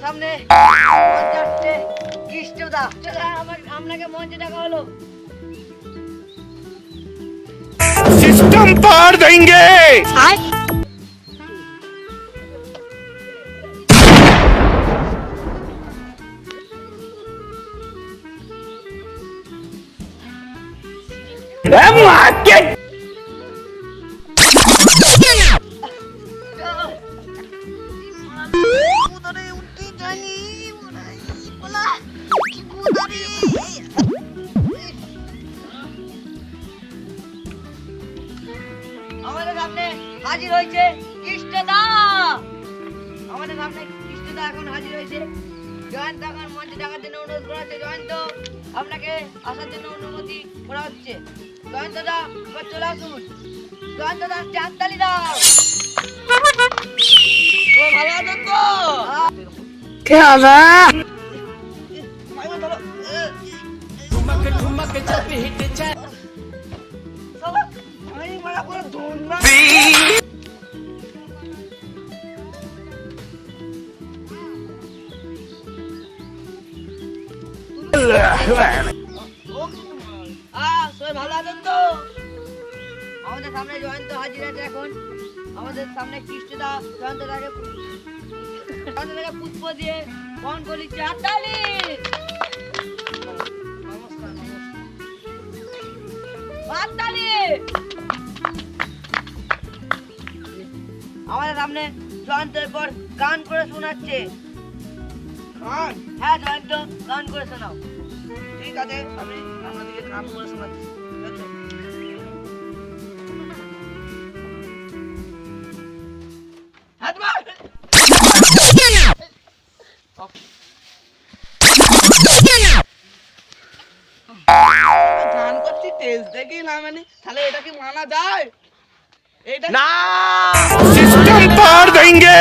সামনে কৃষ্ণদা, আপনাকে মঞ্চে ডাকা হলো। सिस्टम पार देंगे। আমাদের সামনে হাজির হয়েছে কৃষ্ণদা। আমাদের সামনে কৃষ্ণদা এখন হাজির হয়েছে। জয়ন্ত এখন মঞ্চে ডাকার জন্য অনুরোধ করা হচ্ছে। জয়ন্ত, আপনাকে আসার জন্য অনুমতি করা হচ্ছে। জয়ন্তদা এবার চলে আসুন। জয়ন্তদা হাততালি দাও। ভালো আছেন তো? সবাই ভালো আছেন তো? আমাদের সামনে জয়ন্ত হাজির আছে। এখন আমাদের সামনে কৃষ্ণদা জয়ন্তদাকে পুষ্প দিয়ে বহন করিচ্ছে। হাততালি। নমস্কার, হাততালি। আমাদের সামনে জয়ন্ত এরপর গান করে শোনাচ্ছে। গান? হ্যাঁ জয়ন্ত, গান করে শোনাও। ঠিক আছে, আমি আপনাদেরকে গান করে শোনাচ্ছি। গান করছি তেজ দেখি না, মানে তাহলে এটা কি মানা যায়? এটা ना सिस्टम पार देंगे।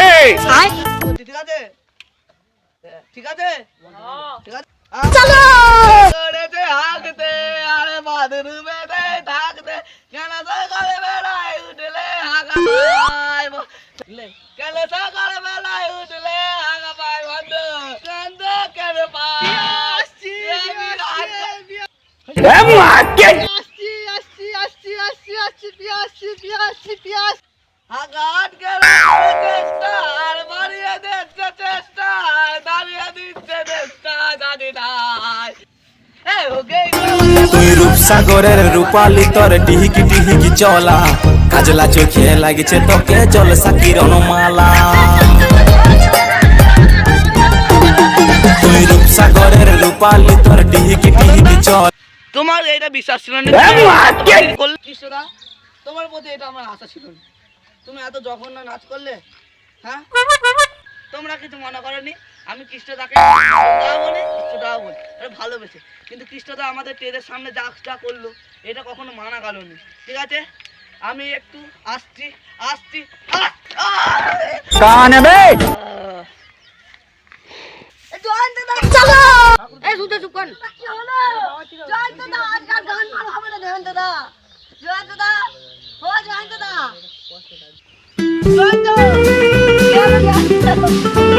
ঠিক আছে, ঠিক আছে, ঠিক আছে। চলো করেছে হাগতে আরে বাথরুমে দে থাকতে কেন সকালে বেলায় উঠলে হাগা পায় কেন সকালে বেলায় উঠলে হাগা পায় বন্ধ কান্দ কেন পায় আসছি হাগাট গেল চেষ্টা আর বাড়িয়ে দিচ্ছে চেষ্টা দাঁড়িয়ে দিচ্ছে চেষ্টা জানি নাই। তুই রূপসাগরের রূপালি তোর টিহিকি টিহিকি চলা কাজলা চোখে লাগিছে তোকে জলসা কিরণমালা। তুই রূপসাগরের রূপালি তোর টিহিকি টিহিকি চল। তোমার এটা বিশ্বাস ছিল না কৃষ্ণদা, তোমার প্রতি এটা আমার আশা ছিল না। তুমি এত জঘন্য নাচ করলে। হ্যাঁ, তোমরা কিছু মনে করনি। আমি কৃষ্ণদাকে কৃষ্ণদা বলি ভালোবেসে, কিন্তু কৃষ্ণদা আমাদের ট্রেনের সামনে যা করলো এটা কখনো মানা গেল না। ঠিক আছে, আমি একটু আসছি আসছি চলো এই সুতো চুপ কর। কি হলো? জয়ন্তদা আজকাল গান ভালো হবে না। জয়ন্তদা, জয়ন্তদা, ও জয়ন্তদা, জয়ন্ত